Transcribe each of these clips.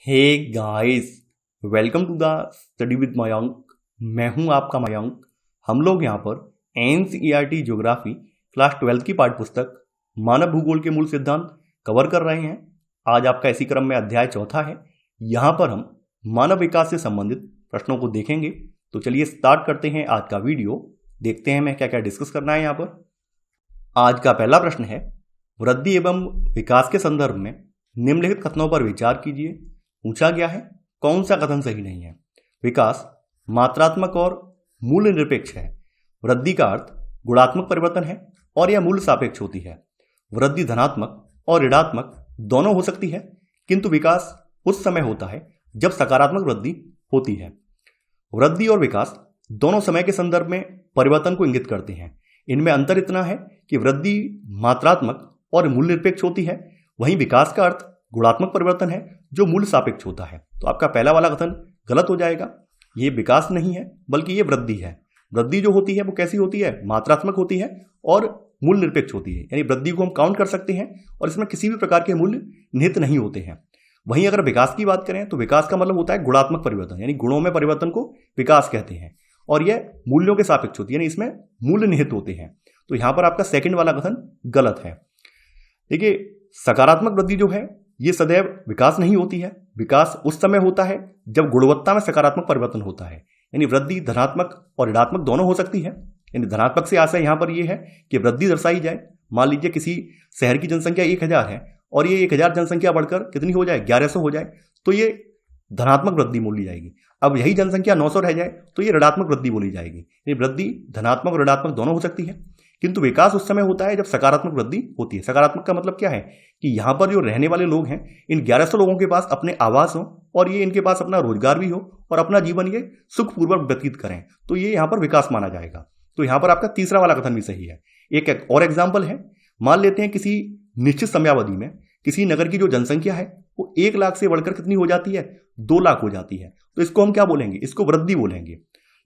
Hey guys, welcome to the study with Mayank. मैं हूं आपका मयंक। हम लोग यहाँ पर एनसीईआरटी ज्योग्राफी क्लास 12 की पाठ्य पुस्तक मानव भूगोल के मूल सिद्धांत कवर कर रहे हैं। आज आपका इसी क्रम में अध्याय चौथा है। यहाँ पर हम मानव विकास से संबंधित प्रश्नों को देखेंगे। तो चलिए स्टार्ट करते हैं आज का वीडियो। देखते हैं मैं क्या क्या डिस्कस करना है यहाँ पर। आज का पहला प्रश्न है, वृद्धि एवं विकास के संदर्भ में निम्नलिखित कथनों पर विचार कीजिए। पूछा गया है कौन सा कथन सही नहीं है। विकास मात्रात्मक और मूल्य निरपेक्ष है। वृद्धि का अर्थ गुणात्मक परिवर्तन है और यह मूल्य सापेक्ष होती है। वृद्धि धनात्मक और ऋणात्मक दोनों हो सकती है, किंतु विकास उस समय होता है जब सकारात्मक वृद्धि होती है। वृद्धि और विकास दोनों समय के संदर्भ में परिवर्तन को इंगित करते हैं। इनमें अंतर इतना है कि वृद्धि मात्रात्मक और मूल्य निरपेक्ष होती है, वहीं विकास का अर्थ गुणात्मक परिवर्तन है जो मूल्य सापेक्ष होता है। तो आपका पहला वाला कथन गलत हो जाएगा। ये विकास नहीं है बल्कि ये वृद्धि है। वृद्धि जो होती है वो कैसी होती है? मात्रात्मक होती है और मूल्य निरपेक्ष होती है, यानी वृद्धि को हम काउंट कर सकते हैं और इसमें किसी भी प्रकार के मूल्य निहित नहीं होते हैं। वहीं अगर विकास की बात करें तो विकास का मतलब होता है गुणात्मक परिवर्तन, यानी गुणों में परिवर्तन को विकास कहते हैं और यह मूल्यों के सापेक्ष होती है, यानी इसमें मूल्य निहित होते हैं। तो यहां पर आपका सेकंड वाला कथन गलत है। देखिए, सकारात्मक वृद्धि जो है ये सदैव विकास नहीं होती है। विकास उस समय होता है जब गुणवत्ता में सकारात्मक परिवर्तन होता है, यानी वृद्धि धनात्मक और ऋणात्मक दोनों हो सकती है। यानी धनात्मक से आशय यहां पर यह है कि वृद्धि दर्शाई जाए। मान लीजिए किसी शहर की जनसंख्या 1000 है और ये 1000 जनसंख्या बढ़कर कितनी हो जाए? 1100 हो जाए, तो ये धनात्मक वृद्धि बोली जाएगी। अब यही जनसंख्या 900 रह जाए तो ये ऋणात्मक वृद्धि बोली जाएगी। यानी वृद्धि धनात्मक और ऋणात्मक दोनों हो सकती है, किंतु विकास उस समय होता है जब सकारात्मक वृद्धि होती है। सकारात्मक का मतलब क्या है कि यहां पर जो रहने वाले लोग हैं, इन 1100 लोगों के पास अपने आवास हो और ये इनके पास अपना रोजगार भी हो और अपना जीवन ये सुखपूर्वक व्यतीत करें, तो ये यहां पर विकास माना जाएगा। तो यहां पर आपका तीसरा वाला कथन भी सही है। एक और एग्जाम्पल है, मान लेते हैं किसी निश्चित समयावधि में किसी नगर की जो जनसंख्या है वो 1 लाख से बढ़कर कितनी हो जाती है? 2 लाख हो जाती है। तो इसको हम क्या बोलेंगे? इसको वृद्धि बोलेंगे।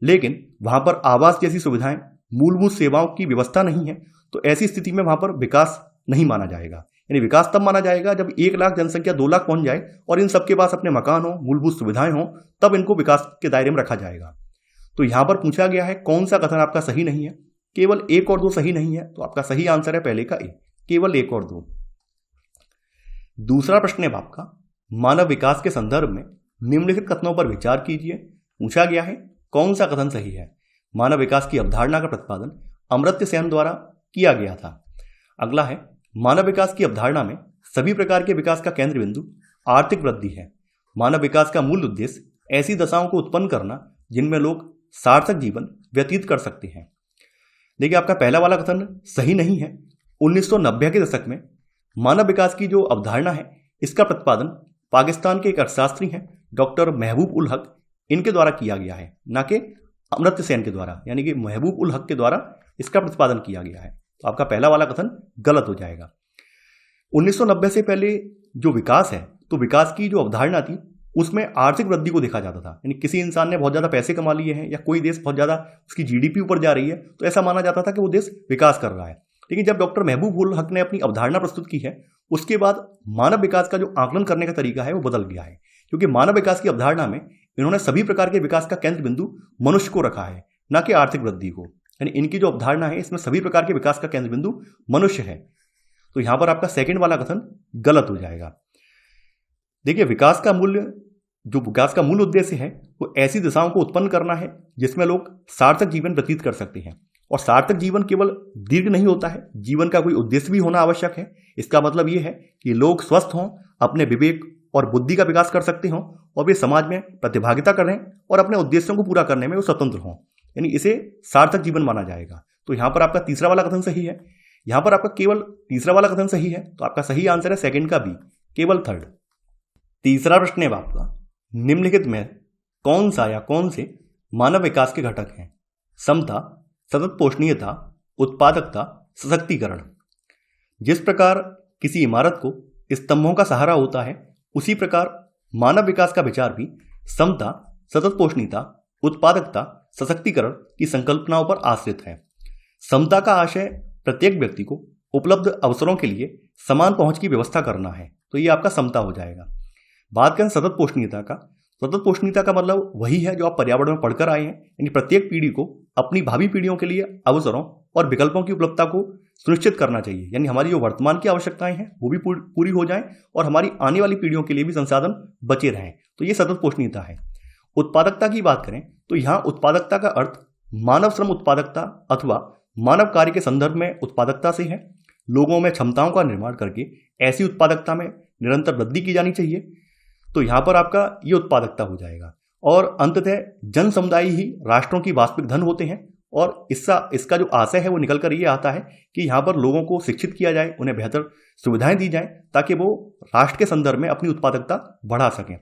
लेकिन वहां पर आवास जैसी सुविधाएं, मूलभूत सेवाओं की व्यवस्था नहीं है, तो ऐसी स्थिति में वहां पर विकास नहीं माना जाएगा। यानी विकास तब माना जाएगा जब 1 लाख जनसंख्या 2 लाख पहुंच जाए और इन सबके पास अपने मकान हो, मूलभूत सुविधाएं हो, तब इनको विकास के दायरे में रखा जाएगा। तो यहां पर पूछा गया है कौन सा कथन आपका सही नहीं है। केवल 1 और 2 सही नहीं है, तो आपका सही आंसर है पहले का ए, केवल 1 और 2। दूसरा प्रश्न है आपका, मानव विकास के संदर्भ में निम्नलिखित कथनों पर विचार कीजिए। पूछा गया है कौन सा कथन सही है। मानव विकास की अवधारणा का प्रतिपादन अमर्त्य सेन द्वारा किया गया था। अगला है, मानव विकास की अवधारणा में सभी प्रकार के विकास का केंद्र बिंदु आर्थिक वृद्धि है। मानव विकास का मूल उद्देश्य ऐसी दशाओं को उत्पन्न करना जिनमें लोग सार्थक जीवन व्यतीत कर सकते हैं। देखिए, आपका पहला वाला कथन सही नहीं है। 1990 के दशक में मानव विकास की जो अवधारणा है इसका प्रतिपादन पाकिस्तान के एक अर्थशास्त्री हैं डॉक्टर महबूब उल हक, इनके द्वारा किया गया है, ना कि अमर्त्य सेन के द्वारा, यानी कि महबूब उल हक के द्वारा इसका प्रतिपादन किया गया है। तो आपका पहला वाला कथन गलत हो जाएगा। 1990 से पहले जो विकास है, तो विकास की जो अवधारणा थी उसमें आर्थिक वृद्धि को देखा जाता था। यानी किसी इंसान ने बहुत ज्यादा पैसे कमा लिए हैं या कोई देश बहुत ज्यादा उसकी जीडीपी ऊपर जा रही है, तो ऐसा माना जाता था कि वो देश विकास कर रहा है। लेकिन जब डॉक्टर महबूब उल हक ने अपनी अवधारणा प्रस्तुत की है, उसके बाद मानव विकास का जो आकलन करने का तरीका है वो बदल गया है, क्योंकि मानव विकास की अवधारणा में इन्होंने सभी प्रकार के विकास का केंद्र बिंदु मनुष्य को रखा है, न कि आर्थिक वृद्धि को। यानी इनकी जो अवधारणा है इसमें सभी प्रकार के विकास का केंद्र बिंदु मनुष्य है। तो यहां पर आपका सेकंड वाला कथन गलत हो जाएगा। देखिए, विकास का मूल उद्देश्य है वो ऐसी दिशाओं को उत्पन्न करना है जिसमें लोग सार्थक जीवन व्यतीत कर सकते हैं। और सार्थक जीवन केवल दीर्घ नहीं होता है, जीवन का कोई उद्देश्य भी होना आवश्यक है। इसका मतलब यह है कि लोग स्वस्थ हों, अपने विवेक और बुद्धि का विकास कर सकते हों और वे समाज में प्रतिभागिता करें और अपने उद्देश्यों को पूरा करने में वो स्वतंत्र हों, यानी इसे सार्थक जीवन माना जाएगा। तो यहां पर आपका तीसरा वाला कथन सही है। यहां पर आपका केवल तीसरा वाला कथन सही है, तो आपका सही आंसर है सेकंड का बी, केवल थर्ड। तीसरा प्रश्न है आपका, निम्नलिखित में कौन सा या कौन से मानव विकास के घटक हैं? समता, सतत पोषणीयता, उत्पादकता, सशक्तिकरण। जिस प्रकार किसी इमारत को स्तंभों का सहारा होता है, उसी प्रकार मानव विकास का विचार भी समता, सतत पोषणीयता, उत्पादकता, सशक्तिकरण की संकल्पनाओं पर आश्रित है। समता का आशय प्रत्येक व्यक्ति को उपलब्ध अवसरों के लिए समान पहुंच की व्यवस्था करना है, तो ये आपका समता हो जाएगा। बात करें सतत पोषणीयता का, सतत पोषणीयता का मतलब वही है जो आप पर्यावरण में पढ़कर आए हैं, यानी प्रत्येक पीढ़ी को अपनी भावी पीढ़ियों के लिए अवसरों और विकल्पों की उपलब्धता को सुनिश्चित करना चाहिए, यानी हमारी जो वर्तमान की आवश्यकताएं हैं वो भी पूरी हो जाएं और हमारी आने वाली पीढ़ियों के लिए भी संसाधन बचे रहें। तो ये सतत पोषणीयता है। उत्पादकता की बात करें तो यहाँ उत्पादकता का अर्थ मानव श्रम उत्पादकता अथवा मानव कार्य के संदर्भ में उत्पादकता से है। लोगों में क्षमताओं का निर्माण करके ऐसी उत्पादकता में निरंतर वृद्धि की जानी चाहिए। तो यहाँ पर आपका ये उत्पादकता हो जाएगा। और अंततः जन समुदाय ही राष्ट्रों की वास्तविक धन होते हैं और इसका जो आशय है वो निकल कर ये आता है कि यहाँ पर लोगों को शिक्षित किया जाए, उन्हें बेहतर सुविधाएं दी जाएं ताकि वो राष्ट्र के संदर्भ में अपनी उत्पादकता बढ़ा सकें।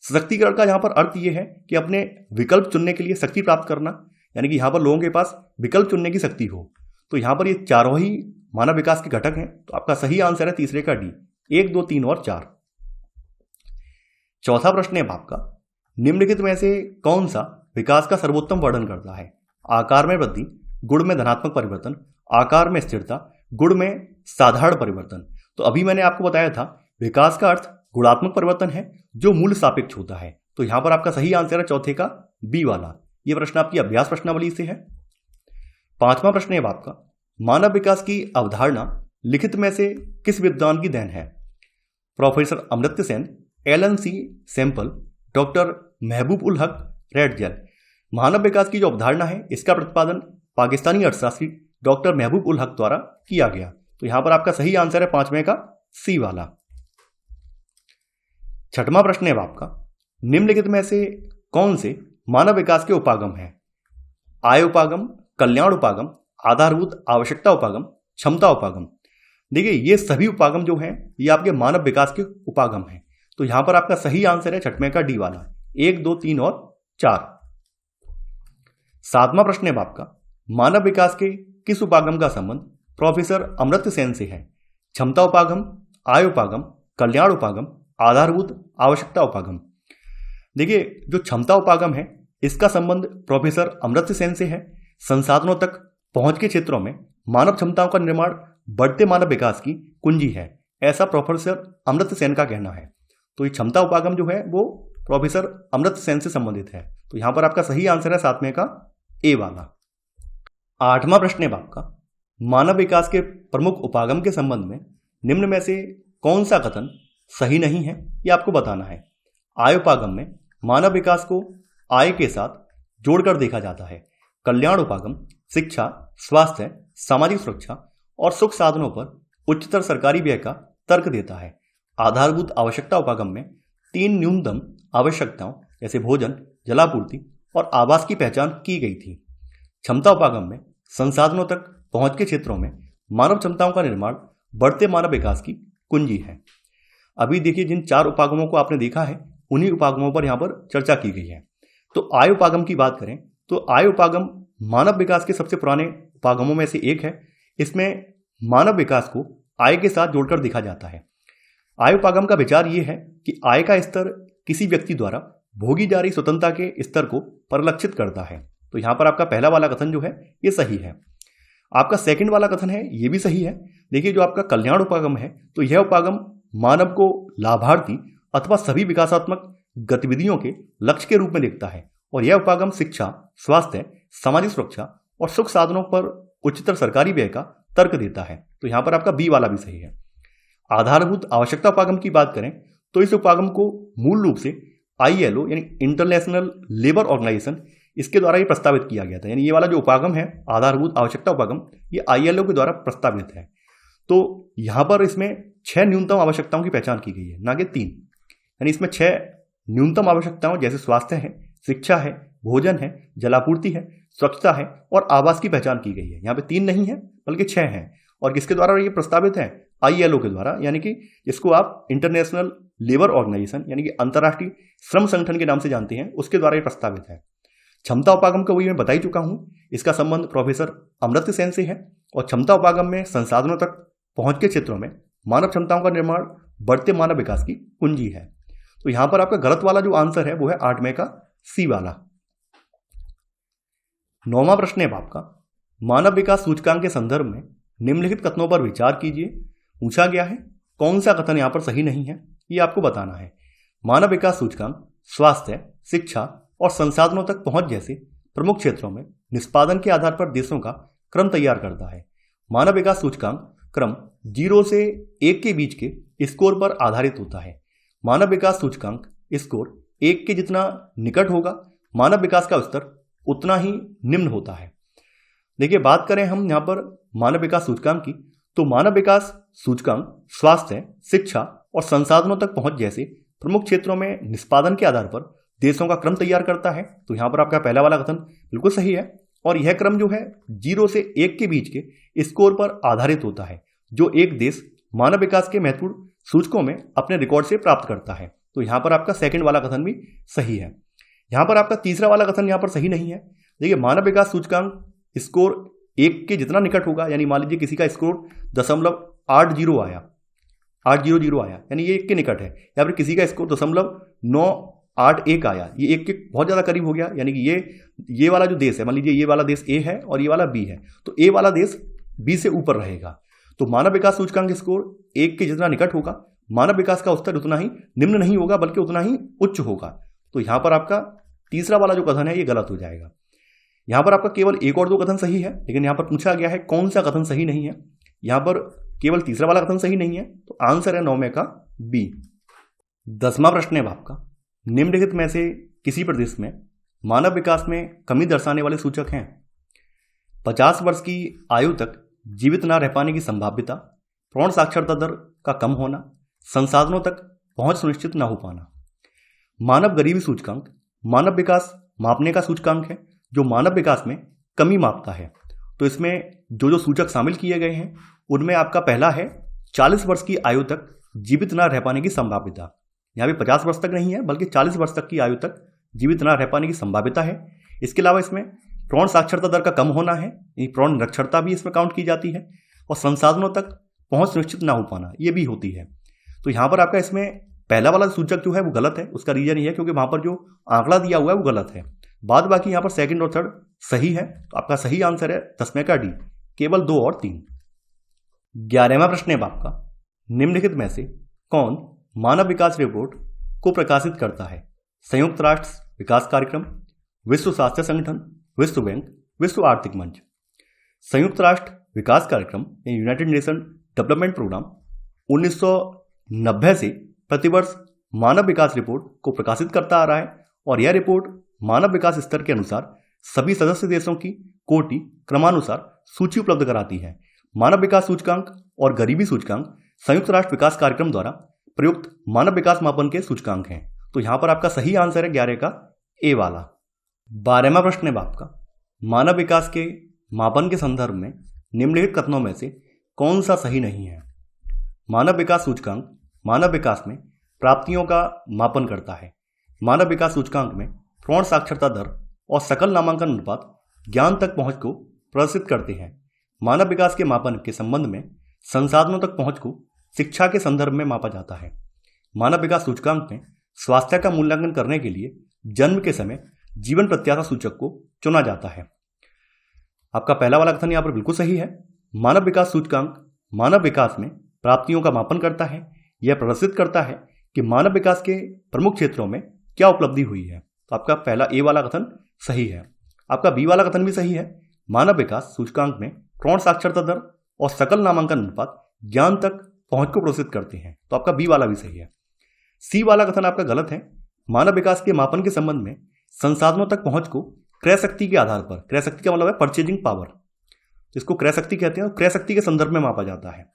सशक्तिकरण का यहाँ पर अर्थ ये है कि अपने विकल्प चुनने के लिए शक्ति प्राप्त करना, यानी कि यहाँ पर लोगों के पास विकल्प चुनने की शक्ति हो। तो यहाँ पर ये चारों ही मानव विकास के घटक हैं। तो आपका सही आंसर है तीसरे का डी, 1, 2, 3 और 4। चौथा प्रश्न है आपका, निम्नलिखित में से कौन सा विकास का सर्वोत्तम वर्णन करता है? आकार में वृद्धि, गुण में धनात्मक परिवर्तन, आकार में स्थिरता, गुण में साधारण परिवर्तन। तो अभी मैंने आपको बताया था विकास का अर्थ गुणात्मक परिवर्तन है जो मूल सापेक्ष होता है। तो यहां पर आपका सही आंसर है चौथे का बी वाला। यह प्रश्न आपकी अभ्यास प्रश्नावली से है। पांचवा प्रश्न है आपका, मानव विकास की अवधारणा लिखित में से किस विद्वान की देन है? प्रोफेसर अमर्त्य सेन, एलन सी सैम्पल, डॉक्टर महबूब उल हक रेडजेल। मानव विकास की जो अवधारणा है इसका प्रतिपादन पाकिस्तानी अर्थशास्त्री डॉक्टर महबूब उल हक द्वारा किया गया। तो यहां पर आपका सही आंसर है पांचवें का सी वाला। छठवां प्रश्न है आपका, निम्नलिखित में से कौन से मानव विकास के उपागम हैं? आय उपागम, कल्याण उपागम, आधारभूत आवश्यकता उपागम, क्षमता उपागम। देखिए ये सभी उपागम जो हैं ये आपके मानव विकास के उपागम हैं। तो यहां पर आपका सही आंसर है छठवें का डी वाला, 1, 2, 3 और 4। सातवां प्रश्न है आपका, मानव विकास के किस उपागम का संबंध प्रोफेसर अमर्त्य सेन से है? क्षमता उपागम, आय उपागम, कल्याण उपागम, आधारभूत आवश्यकता उपागम। देखिए जो क्षमता उपागम है इसका संबंध प्रोफेसर अमर्त्य सेन से है। संसाधनों तक पहुंच के क्षेत्रों में मानव क्षमताओं का निर्माण बढ़ते मानव विकास की कुंजी है, ऐसा प्रोफेसर अमर्त्य सेन का कहना है। तो ये क्षमता उपागम जो है वो प्रोफेसर अमर्त्य सेन से संबंधित है। तो यहां पर आपका सही आंसर है सातवें का ए वाला। आठवां प्रश्न है आपका, मानव विकास के प्रमुख उपागम के संबंध में निम्न में से कौन सा कथन सही नहीं है ये आपको बताना है। आय उपागम में मानव विकास को आय के साथ जोड़कर देखा जाता है। कल्याण उपागम शिक्षा, स्वास्थ्य, सामाजिक सुरक्षा और सुख साधनों पर उच्चतर सरकारी व्यय का तर्क देता है। आधारभूत आवश्यकता उपागम में 3 न्यूनतम आवश्यकताओं जैसे भोजन, जलापूर्ति और आवास की पहचान की गई थी। क्षमता उपागम में संसाधनों तक पहुंच के क्षेत्रों में मानव क्षमताओं का निर्माण बढ़ते मानव विकास की कुंजी है। अभी देखिए जिन 4 उपागमों को आपने देखा है उन्हीं उपागमों पर यहां पर चर्चा की गई है। तो आय उपागम की बात करें तो आय उपागम मानव विकास के सबसे पुराने उपागमों में से एक है। इसमें मानव विकास को आय के साथ जोड़कर देखा जाता है। आय उपागम का विचार यह है कि आय का स्तर किसी व्यक्ति द्वारा भोगी जा रही स्वतंत्रता के स्तर को परिलक्षित करता है। तो यहां पर आपका पहला वाला कथन जो है ये सही है। आपका सेकंड वाला कथन है ये भी सही है। देखिए जो आपका कल्याण उपागम है तो यह उपागम मानव को लाभार्थी अथवा सभी विकासात्मक गतिविधियों के लक्ष्य के रूप में देखता है और यह उपागम शिक्षा, स्वास्थ्य, सामाजिक सुरक्षा और सुख साधनों पर उच्चतर सरकारी व्यय का तर्क देता है। तो यहां पर आपका बी वाला भी सही है। आधारभूत आवश्यकता उपागम की बात करें तो इस उपागम को मूल रूप से ILO यानी इंटरनेशनल लेबर ऑर्गेनाइजेशन इसके द्वारा ये प्रस्तावित किया गया था। यानी ये वाला जो उपागम है आधारभूत आवश्यकता उपागम ये ILO के द्वारा प्रस्तावित है। तो यहां पर इसमें 6 न्यूनतम आवश्यकताओं की पहचान की गई है, ना कि 3। यानी इसमें 6 न्यूनतम आवश्यकताओं जैसे स्वास्थ्य है, शिक्षा है, भोजन है, जलापूर्ति है, स्वच्छता है और आवास की पहचान की गई है। यहाँ पे 3 नहीं है बल्कि 6 हैं। और किसके द्वारा ये प्रस्तावित है? ILO के द्वारा, यानी कि इसको आप इंटरनेशनल लेबर ऑर्गेनाइजेशन यानी कि अंतर्राष्ट्रीय श्रम संगठन के नाम से जानते हैं, उसके द्वारा ये प्रस्तावित है। क्षमता उपागम का वही मैं बता ही चुका हूं, इसका संबंध प्रोफेसर अमर्त्य सेन से है। और क्षमता उपागम में संसाधनों तक पहुंच के क्षेत्रों में मानव क्षमताओं का निर्माण बढ़ते मानव विकास की कुंजी है। तो यहां पर आपका गलत वाला जो आंसर है वो है 8वें का सी वाला। 9वां प्रश्न है आपका, मानव विकास सूचकांक के संदर्भ में निम्नलिखित कथनों पर विचार कीजिए। पूछा गया है कौन सा कथन यहां पर सही नहीं है ये आपको बताना है। मानव विकास सूचकांक स्वास्थ्य, शिक्षा और संसाधनों तक पहुंच जैसे प्रमुख क्षेत्रों में निष्पादन के आधार पर देशों का क्रम तैयार करता है। मानव विकास सूचकांक क्रम 0 से 1 के बीच के स्कोर पर आधारित होता है। मानव विकास सूचकांक स्कोर 1 के जितना निकट होगा, मानव विकास का स्तर उतना ही निम्न होता है। देखिए, बात करें हम यहाँ पर मानव विकास सूचकांक की, तो मानव विकास सूचकांक स्वास्थ्य, शिक्षा और संसाधनों तक पहुंच जैसे प्रमुख क्षेत्रों में निष्पादन के आधार पर देशों का क्रम तैयार करता है। तो यहाँ पर आपका पहला वाला कथन बिल्कुल सही है, और यह क्रम जो है 0 से 1 के बीच के स्कोर पर आधारित होता है, जो एक देश मानव विकास के महत्वपूर्ण सूचकों में अपने रिकॉर्ड से प्राप्त करता है। तो यहाँ पर आपका सेकंड वाला कथन भी सही है। यहाँ पर आपका तीसरा वाला कथन यहाँ पर सही नहीं है। देखिए, मानव विकास सूचकांक स्कोर 1 के जितना निकट होगा, यानी मान लीजिए किसी का स्कोर 0.80 आया, 800 आया, यानी ये 1 के निकट है, या फिर किसी का स्कोर 0.981 आया, ये 1 के बहुत ज़्यादा करीब हो गया, यानी कि ये वाला जो देश है, मान लीजिए ये वाला देश ए है और ये वाला बी है, तो ए वाला देश बी से ऊपर रहेगा। तो मानव विकास सूचकांक स्कोर 1 के जितना निकट होगा, मानव विकास का स्तर उतना ही निम्न नहीं होगा, बल्कि उतना ही उच्च होगा। तो यहाँ पर आपका तीसरा वाला जो कथन है ये गलत हो जाएगा। यहाँ पर आपका केवल 1 और 2 कथन सही है, लेकिन यहाँ पर पूछा गया है कौन सा कथन सही नहीं है। यहाँ पर केवल तीसरा वाला कथन सही नहीं है, तो आंसर है 9 में का बी। 10वां प्रश्न है आपका, निम्नलिखित में से किसी प्रदेश में मानव विकास में कमी दर्शाने वाले सूचक हैं? 50 वर्ष की आयु तक जीवित न रह पाने की संभाव्यता, प्रौढ़ साक्षरता दर का कम होना, संसाधनों तक पहुंच सुनिश्चित न हो पाना। मानव गरीबी सूचकांक मानव विकास मापने का सूचकांक है, जो मानव विकास में कमी मापता है। तो इसमें जो सूचक शामिल किए गए हैं उनमें आपका पहला है 40 वर्ष की आयु तक जीवित न रह पाने की संभाव्यता। यहाँ भी 50 वर्ष तक नहीं है, बल्कि 40 वर्ष तक की आयु तक जीवित न रह पाने की संभाव्यता है। इसके अलावा इसमें प्रौढ़ साक्षरता दर का कम होना है, प्रौढ़ निरक्षरता भी इसमें काउंट की जाती है, और संसाधनों तक पहुंच सुनिश्चित ना हो पाना ये भी होती है। तो यहाँ पर आपका इसमें पहला वाला सूचक जो है वो गलत है। उसका रीजन ये है क्योंकि वहाँ पर जो आंकड़ा दिया हुआ है वो गलत है। बाद बाकी यहाँ पर सेकंड और थर्ड सही है। तो आपका सही आंसर है 10वें का डी, केवल 2 और 3। 11वां प्रश्न है आपका, निम्नलिखित में से कौन मानव विकास रिपोर्ट को प्रकाशित करता है? संयुक्त राष्ट्र विकास कार्यक्रम, विश्व स्वास्थ्य संगठन, विश्व बैंक, विश्व आर्थिक मंच। संयुक्त राष्ट्र विकास कार्यक्रम यूनाइटेड नेशन डेवलपमेंट प्रोग्राम 1990 से प्रतिवर्ष मानव विकास रिपोर्ट को प्रकाशित करता आ रहा है, और यह रिपोर्ट मानव विकास स्तर के अनुसार सभी सदस्य देशों की कोटि क्रमानुसार सूची उपलब्ध कराती है। मानव विकास सूचकांक और गरीबी सूचकांक संयुक्त राष्ट्र विकास कार्यक्रम द्वारा प्रयुक्त मानव विकास मापन के सूचकांक हैं। तो यहां पर आपका सही आंसर है 11 का ए वाला। 12वां प्रश्न है आपका, मानव विकास के मापन के संदर्भ में निम्नलिखित कथनों में से कौन सा सही नहीं है? मानव विकास सूचकांक मानव विकास में प्राप्तियों का मापन करता है। मानव विकास सूचकांक में प्रौढ़ साक्षरता दर और सकल नामांकन अनुपात ज्ञान तक पहुंच को प्रदर्शित करते हैं। मानव विकास के मापन के संबंध में संसाधनों तक पहुंच को शिक्षा के संदर्भ में मापा जाता है। मानव विकास सूचकांक में स्वास्थ्य का मूल्यांकन करने के लिए जन्म के समय जीवन प्रत्याशा सूचक को चुना जाता है। आपका पहला वाला कथन यहाँ पर बिल्कुल सही है। मानव विकास सूचकांक मानव विकास में प्राप्तियों का मापन करता है। यह प्रदर्शित करता है कि मानव विकास के प्रमुख क्षेत्रों में क्या उपलब्धि हुई है। तो आपका पहला ए वाला कथन सही है। आपका बी वाला कथन भी सही है। मानव विकास सूचकांक में प्रौढ़ साक्षरता दर और सकल नामांकन अनुपात ज्ञान तक पहुंच को प्रदर्शित करते हैं। तो आपका बी वाला भी सही है। सी वाला कथन आपका गलत है। मानव विकास के मापन के संबंध में संसाधनों तक पहुंच को क्रय शक्ति के आधार पर, क्रय शक्ति का मतलब है परचेजिंग पावर, जिसको क्रय शक्ति कहते हैं, क्रय शक्ति के संदर्भ में मापा जाता है,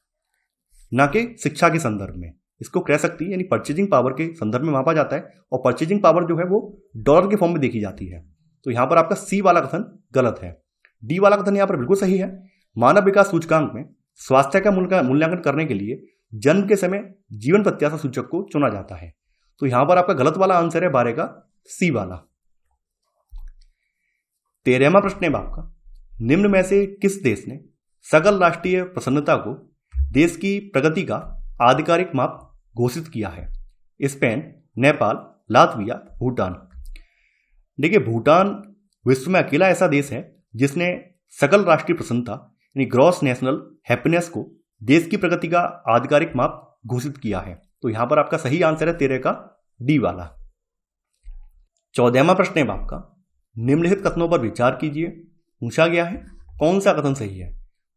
ना कि शिक्षा के संदर्भ में। इसको क्रय शक्ति यानी परचेजिंग पावर के संदर्भ में मापा जाता है, और परचेजिंग पावर जो है वो डॉलर के फॉर्म में देखी जाती है। तो यहां पर आपका सी वाला कथन गलत है। डी वाला कथन यहां पर बिल्कुल सही है। मानव विकास सूचकांक में स्वास्थ्य का मूल्यांकन करने के लिए जन्म के समय जीवन प्रत्याशा सूचक को चुना जाता है। तो यहां पर आपका गलत वाला आंसर है 12 का सी वाला। 13वां प्रश्न है आपका, निम्न में से किस देश ने सकल राष्ट्रीय प्रसन्नता को देश की प्रगति का आधिकारिक माप घोषित किया है? Spain, Nepal, Latvia, Bhutan. देखिए, भूटान विश्व में अकेला ऐसा देश है जिसने सकल राष्ट्रीय प्रसन्नता यानी ग्रॉस नेशनल हैप्पीनेस को देश की प्रगति का आधिकारिक माप घोषित किया है। तो यहां पर आपका सही आंसर है 13 का डी वाला। 14वां प्रश्न है आपका, निम्नलिखित कथनों पर विचार कीजिए। पूछा गया है कौन सा कथन सही है?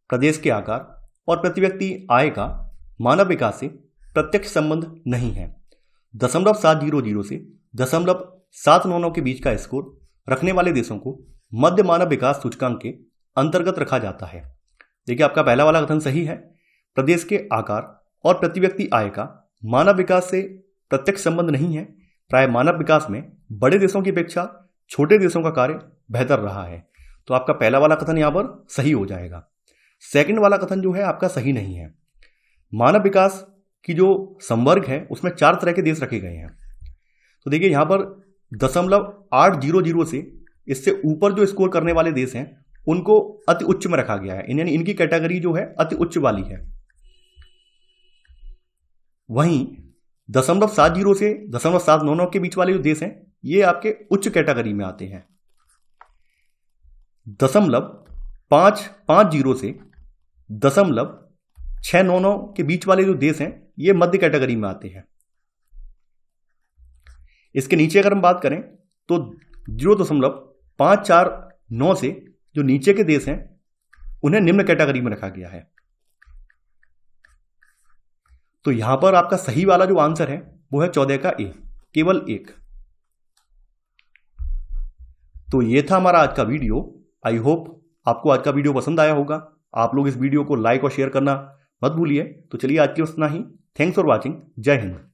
प्रदेश के आकार और प्रति व्यक्ति आय का मानव विकास से प्रत्यक्ष संबंध नहीं है। 0.700 से 0.799 के बीच का स्कोर रखने वाले देशों को मध्य मानव विकास सूचकांक के अंतर्गत रखा जाता है। देखिए, आपका पहला वाला कथन सही है। प्रदेश के आकार और प्रति व्यक्ति आय का मानव विकास से प्रत्यक्ष संबंध नहीं है। प्राय मानव विकास में बड़े देशों की अपेक्षा छोटे देशों का कार्य बेहतर रहा है। तो आपका पहला वाला कथन यहां पर सही हो जाएगा। सेकंड वाला कथन जो है आपका सही नहीं है। मानव विकास की जो संवर्ग है उसमें 4 तरह के देश रखे गए हैं। तो देखिए, यहां पर 0.800 से इससे ऊपर जो स्कोर करने वाले देश हैं उनको अति उच्च में रखा गया है, यानी इनकी कैटेगरी जो है अति उच्च वाली है। वहीं 0.70 से 0.799 के बीच वाले जो देश हैं ये आपके उच्च कैटेगरी में आते हैं। 0.550 से 0.699 के बीच वाले जो देश हैं ये मध्य कैटेगरी में आते हैं। इसके नीचे अगर हम बात करें तो 0.549 से जो नीचे के देश हैं उन्हें निम्न कैटेगरी में रखा गया है। तो यहां पर आपका सही वाला जो आंसर है वो है 14 का ए, केवल 1। तो ये था हमारा आज का वीडियो। आई होप आपको आज का वीडियो पसंद आया होगा। आप लोग इस वीडियो को लाइक और शेयर करना मत भूलिए। तो चलिए आज के लिए इतना ही। Thanks for watching. जय हिंद।